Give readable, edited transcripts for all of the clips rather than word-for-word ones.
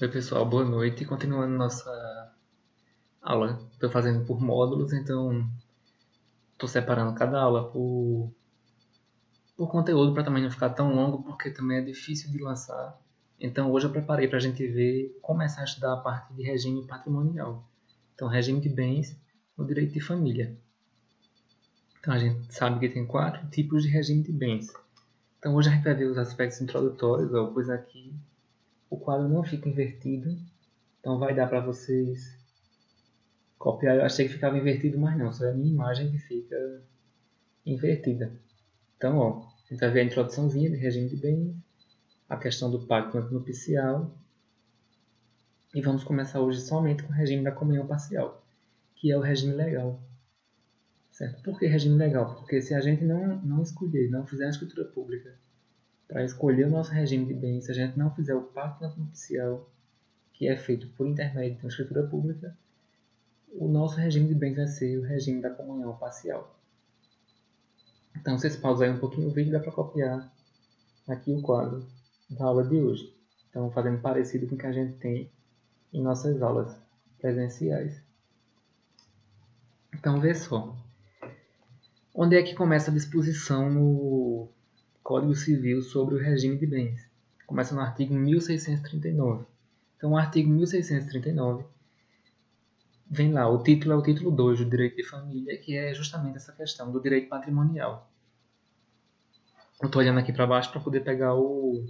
Oi pessoal, boa noite. Continuando nossa aula, estou fazendo por módulos, então estou separando cada aula por conteúdo para também não ficar tão longo, porque também é difícil de lançar. Então hoje eu preparei para a gente começar a estudar a parte de regime patrimonial. Então, regime de bens no direito de família. Então a gente sabe que tem 4 tipos de regime de bens. Então hoje a gente vai ver os aspectos introdutórios, pois aqui o quadro não fica invertido, então vai dar para vocês copiar. Eu achei que ficava invertido, mas não, só é a minha imagem que fica invertida. Então, a gente vai ver a introduçãozinha de regime de bens, a questão do pacto antinupcial, e vamos começar hoje somente com o regime da comunhão parcial, que é o regime legal. Certo? Por que regime legal? Porque se a gente não escolher, não fizer a escritura pública para escolher o nosso regime de bens, se a gente não fizer o pacto antinupcial, que é feito por intermédio de uma escritura pública, o nosso regime de bens vai ser o regime da comunhão parcial. Então, vocês pausam aí um pouquinho o vídeo, dá para copiar aqui o quadro da aula de hoje. Então, fazendo parecido com o que a gente tem em nossas aulas presenciais. Então, vê só. Onde é que começa a disposição no Código Civil sobre o regime de bens? Começa no artigo 1639. Então, o artigo 1639 vem lá, o título é o título 2 do direito de família, que é justamente essa questão do direito patrimonial. Eu estou olhando aqui para baixo para poder pegar o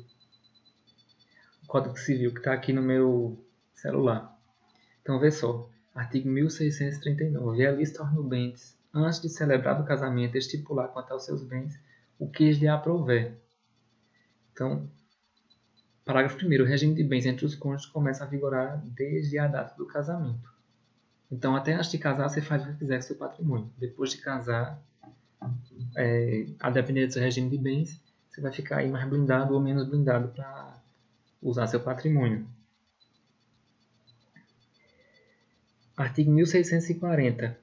Código Civil que está aqui no meu celular. Então, vê só. Artigo 1639. É a lista aos nubentes, antes de celebrar o casamento, estipular quanto aos seus bens o que lhe aprouver. Então, parágrafo 1º. O regime de bens entre os cônjuges começa a vigorar desde a data do casamento. Então, até antes de casar, você faz o que quiser com seu patrimônio. Depois de casar, a depender do seu regime de bens, você vai ficar aí mais blindado ou menos blindado para usar seu patrimônio. Artigo 1640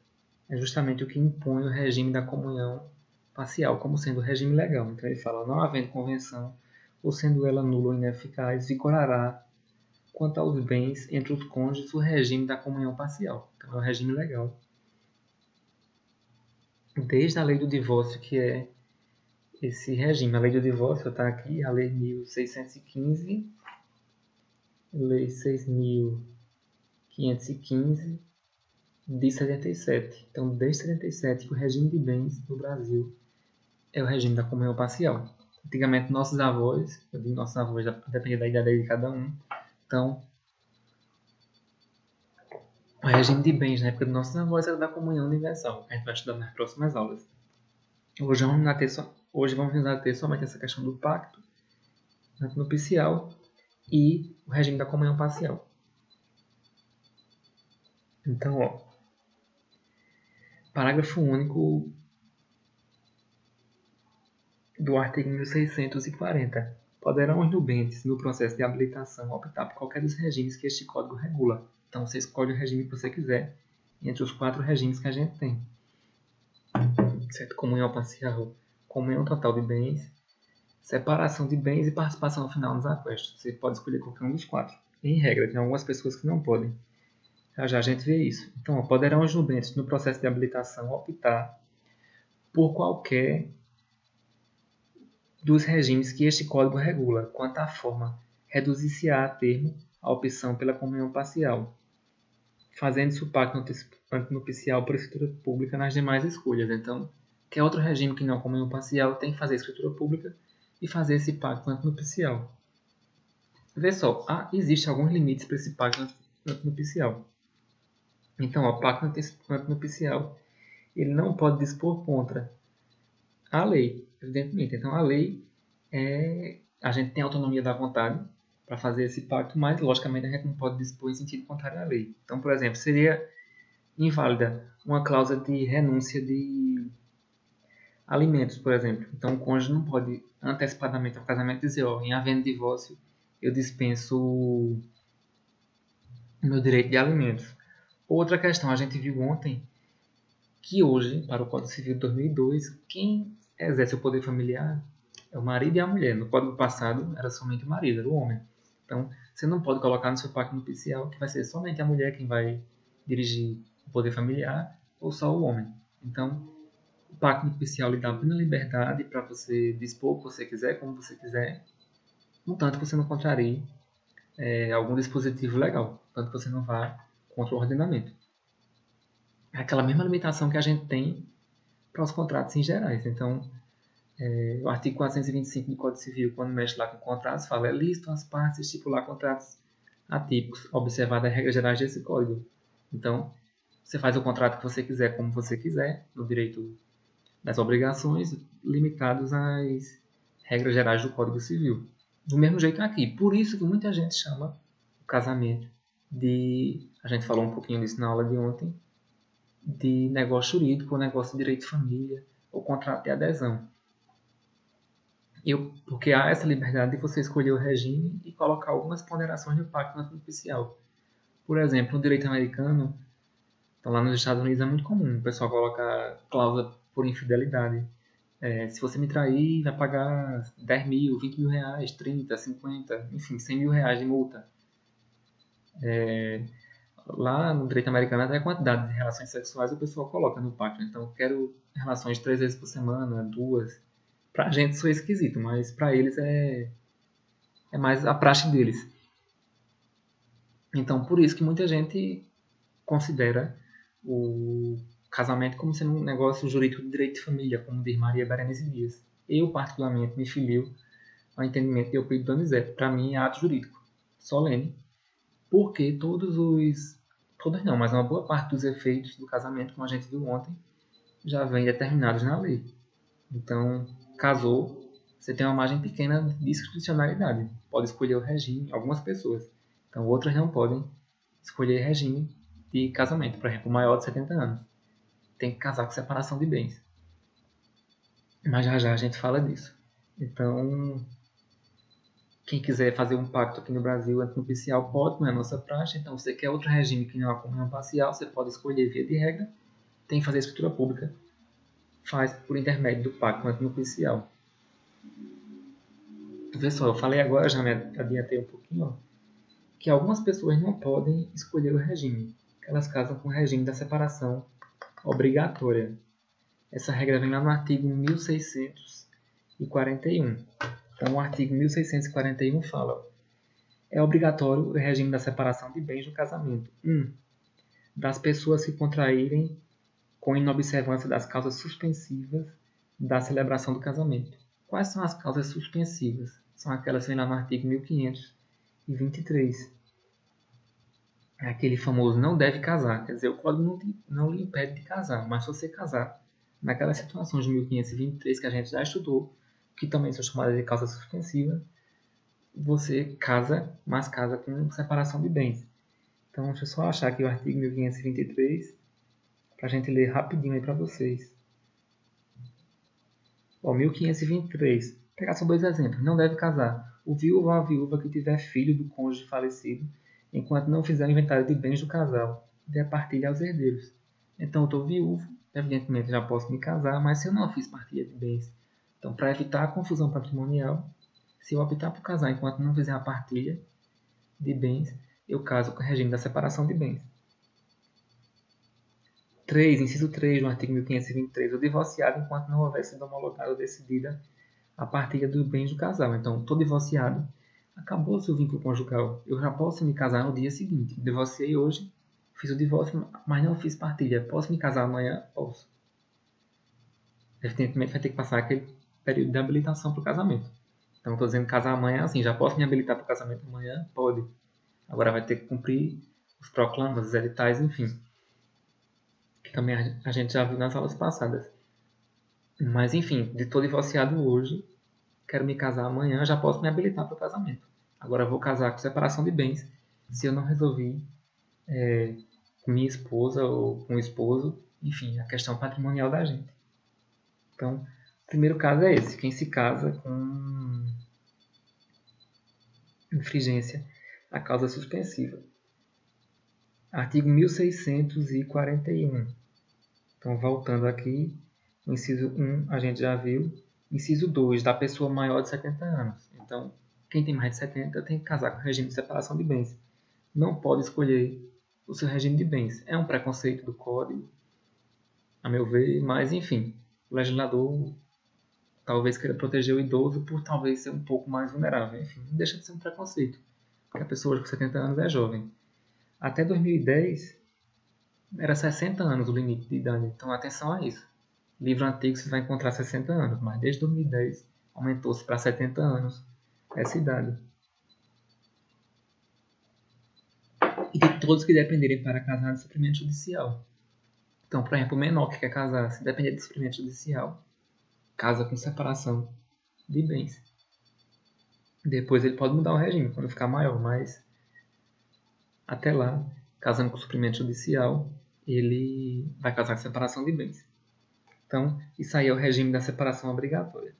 é justamente o que impõe o regime da comunhão parcial como sendo o regime legal. Então ele fala, não havendo convenção, ou sendo ela nula ou ineficaz, vigorará quanto aos bens entre os cônjuges o regime da comunhão parcial. Então é o regime legal. Desde a lei do divórcio, que é esse regime. A lei do divórcio está aqui, a lei 1615, lei 6515, de 77. Então, desde 77, o regime de bens no Brasil é o regime da comunhão parcial. Antigamente, nossos avós, eu digo nossos avós, depende da idade de cada um, então, o regime de bens na época dos nossos avós era da comunhão universal. A gente vai estudar nas próximas aulas. Hoje vamos nos ater somente essa questão do pacto antinupcial e o regime da comunhão parcial. Então, parágrafo único do artigo 1640. Poderão os nubentes, no processo de habilitação, optar por qualquer dos regimes que este código regula. Então, você escolhe o regime que você quiser, entre os 4 regimes que a gente tem. Certo? Comunhão parcial, comunhão total de bens, separação de bens e participação final nos aquestos. Você pode escolher qualquer um dos 4. Em regra, tem algumas pessoas que não podem. Já a gente vê isso. Então, poderão os nubentes, no processo de habilitação, optar por qualquer dos regimes que este código regula. Quanto à forma, reduzir-se-á a termo a opção pela comunhão parcial, fazendo-se o pacto antinupcial por escritura pública nas demais escolhas. Então, quer outro regime que não a comunhão parcial, tem que fazer a escritura pública e fazer esse pacto antinupcial. Vê só, existem alguns limites para esse pacto antinupcial. Então, o pacto antinupcial ele não pode dispor contra a lei, evidentemente. Então, a lei a gente tem autonomia da vontade para fazer esse pacto, mas, logicamente, a gente não pode dispor em sentido contrário à lei. Então, por exemplo, seria inválida uma cláusula de renúncia de alimentos, por exemplo. Então, o cônjuge não pode, antecipadamente ao casamento, dizer, em havendo divórcio, eu dispenso o meu direito de alimentos. Outra questão, a gente viu ontem que hoje, para o Código Civil de 2002, quem exerce o poder familiar é o marido e a mulher. No Código passado era somente o marido, era o homem. Então, você não pode colocar no seu pacto nupcial que vai ser somente a mulher quem vai dirigir o poder familiar ou só o homem. Então, o pacto nupcial lhe dá plena liberdade para você dispor o que você quiser, como você quiser, contanto que você não contrarie algum dispositivo legal, tanto que você não vá contra o ordenamento. É aquela mesma limitação que a gente tem para os contratos em gerais. Então, o artigo 425 do Código Civil, quando mexe lá com contratos, fala: é lícito às partes estipular contratos atípicos, observadas as regras gerais desse código. Então, você faz o contrato que você quiser, como você quiser, no direito das obrigações, limitados às regras gerais do Código Civil. Do mesmo jeito aqui. Por isso que muita gente chama o casamento de... A gente falou um pouquinho disso na aula de ontem, de negócio jurídico, ou negócio de direito de família, ou contrato de adesão. Porque há essa liberdade de você escolher o regime e colocar algumas ponderações no pacto nupcial. Por exemplo, no direito americano, então lá nos Estados Unidos é muito comum o pessoal colocar cláusula por infidelidade. Se você me trair, vai pagar 10 mil, 20 mil reais, 30, 50, enfim, 100 mil reais de multa. Lá no direito americano, até a quantidade de relações sexuais o pessoal coloca no pacto. Então, eu quero relações 3 vezes por semana, 2. Pra gente isso é esquisito, mas pra eles é mais a praxe deles. Então, por isso que muita gente considera o casamento como sendo um negócio jurídico de direito de família, como diz Maria Berenice Dias. Eu, particularmente, me filio ao entendimento de Euclides Donizete. Para mim, é ato jurídico, solene, porque todos não, mas uma boa parte dos efeitos do casamento, como a gente viu ontem, já vem determinados na lei. Então, casou, você tem uma margem pequena de discricionalidade. Pode escolher o regime, algumas pessoas. Então, outras não podem escolher regime de casamento. Por exemplo, maior de 70 anos. Tem que casar com separação de bens. Mas já já a gente fala disso. Então, quem quiser fazer um pacto aqui no Brasil antinupcial pode, não é a nossa praxe. Então, você quer outro regime que não é a comunhão parcial, você pode escolher via de regra. Tem que fazer escritura pública. Faz por intermédio do pacto antinupcial. Vê só, eu falei agora, já me adiantei um pouquinho, ó, que algumas pessoas não podem escolher o regime. Elas casam com o regime da separação obrigatória. Essa regra vem lá no artigo 1641. Então, o artigo 1641 fala: é obrigatório o regime da separação de bens no casamento. 1. Das pessoas que contraírem com inobservância das causas suspensivas da celebração do casamento. Quais são as causas suspensivas? São aquelas que vêm lá no artigo 1523. É aquele famoso não deve casar. Quer dizer, o código não lhe impede de casar, mas se você casar naquelas situações de 1523 que a gente já estudou, que também são chamadas de causa suspensiva, você casa, mas casa com separação de bens. Então, deixa eu só achar aqui o artigo 1523 para a gente ler rapidinho aí para vocês. 1523. Vou pegar só dois exemplos. Não deve casar o viúvo ou a viúva que tiver filho do cônjuge falecido, enquanto não fizer o inventário de bens do casal, der partilha aos herdeiros. Então, eu estou viúvo, evidentemente já posso me casar, mas se eu não fiz partilha de bens, então, para evitar a confusão patrimonial, se eu optar por casar enquanto não fizer a partilha de bens, eu caso com o regime da separação de bens. 3. Inciso 3 do artigo 1523. O divorciado enquanto não houver sido homologada ou decidida a partilha dos bens do casal. Então, estou divorciado, acabou-se o vínculo conjugal. Eu já posso me casar no dia seguinte. Divorciei hoje, fiz o divórcio, mas não fiz partilha. Posso me casar amanhã? Posso. Evidentemente, vai ter que passar aquele período de habilitação para o casamento. Então, estou dizendo casar amanhã, assim, já posso me habilitar para o casamento amanhã? Pode. Agora vai ter que cumprir os proclamas, os editais, enfim. Que também a gente já viu nas aulas passadas. Mas, enfim, estou divorciado hoje, quero me casar amanhã, já posso me habilitar para o casamento. Agora vou casar com separação de bens, se eu não resolvi com minha esposa ou com o esposo, enfim, a questão patrimonial da gente. Então, o primeiro caso é esse, quem se casa com infringência à causa suspensiva. Artigo 1641. Então, voltando aqui, o inciso 1 a gente já viu. Inciso 2, da pessoa maior de 70 anos. Então, quem tem mais de 70 tem que casar com o regime de separação de bens. Não pode escolher o seu regime de bens. É um preconceito do Código, a meu ver, mas enfim, o legislador talvez queira proteger o idoso por talvez ser um pouco mais vulnerável. Enfim, não deixa de ser um preconceito, porque a pessoa hoje com 70 anos é jovem. Até 2010 era 60 anos o limite de idade, então atenção a isso. Livro antigo você vai encontrar 60 anos, mas desde 2010 aumentou-se para 70 anos essa idade. E de todos que dependerem para casar de suprimento judicial. Então, por exemplo, o menor que quer casar, se depender de suprimento judicial, casa com separação de bens. Depois ele pode mudar o regime quando ficar maior, mas até lá, casando com suprimento judicial, ele vai casar com separação de bens. Então, isso aí é o regime da separação obrigatória.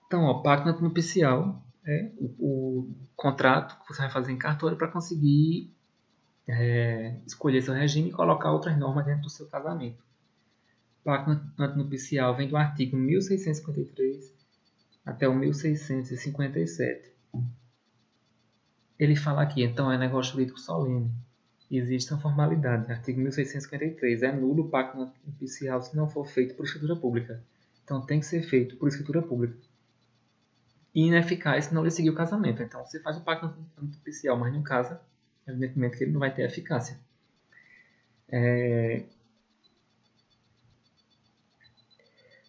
Então, o pacto nupcial é o contrato que você vai fazer em cartório para conseguir escolher seu regime e colocar outras normas dentro do seu casamento. O pacto antinupcial vem do artigo 1653 até o 1657. Ele fala aqui, então, é negócio jurídico solene. Existem formalidades. Artigo 1653. É nulo o pacto nupcial se não for feito por escritura pública. Então, tem que ser feito por escritura pública. E ineficaz se não lhe seguir o casamento. Então, você faz o pacto nupcial, mas não casa, evidentemente que ele não vai ter eficácia.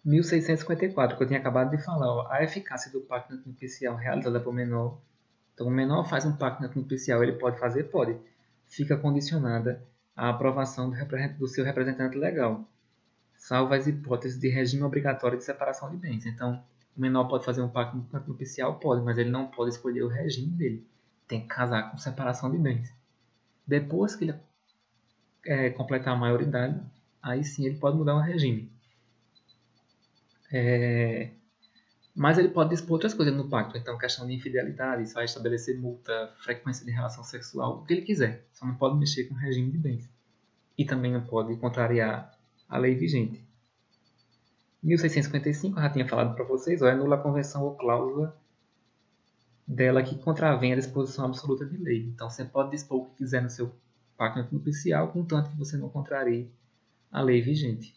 1654, que eu tinha acabado de falar, ó, a eficácia do pacto nupcial realizada por menor. Então, o menor faz um pacto nupcial, ele pode fazer? Pode. Fica condicionada à aprovação do seu representante legal, salvo as hipóteses de regime obrigatório de separação de bens. Então, o menor pode fazer um pacto nupcial? Pode, mas ele não pode escolher o regime dele. Tem que casar com separação de bens. Depois que ele completar a maioridade, aí sim ele pode mudar o regime. Mas ele pode dispor outras coisas no pacto. Então, questão de infidelidade, isso vai estabelecer multa, frequência de relação sexual, o que ele quiser. Só não pode mexer com o regime de bens. E também não pode contrariar a lei vigente. 1655, eu já tinha falado para vocês, é nula a convenção ou cláusula dela que contravém a disposição absoluta de lei. Então, você pode dispor o que quiser no seu pacto nupcial, contanto que você não contrarie a lei vigente.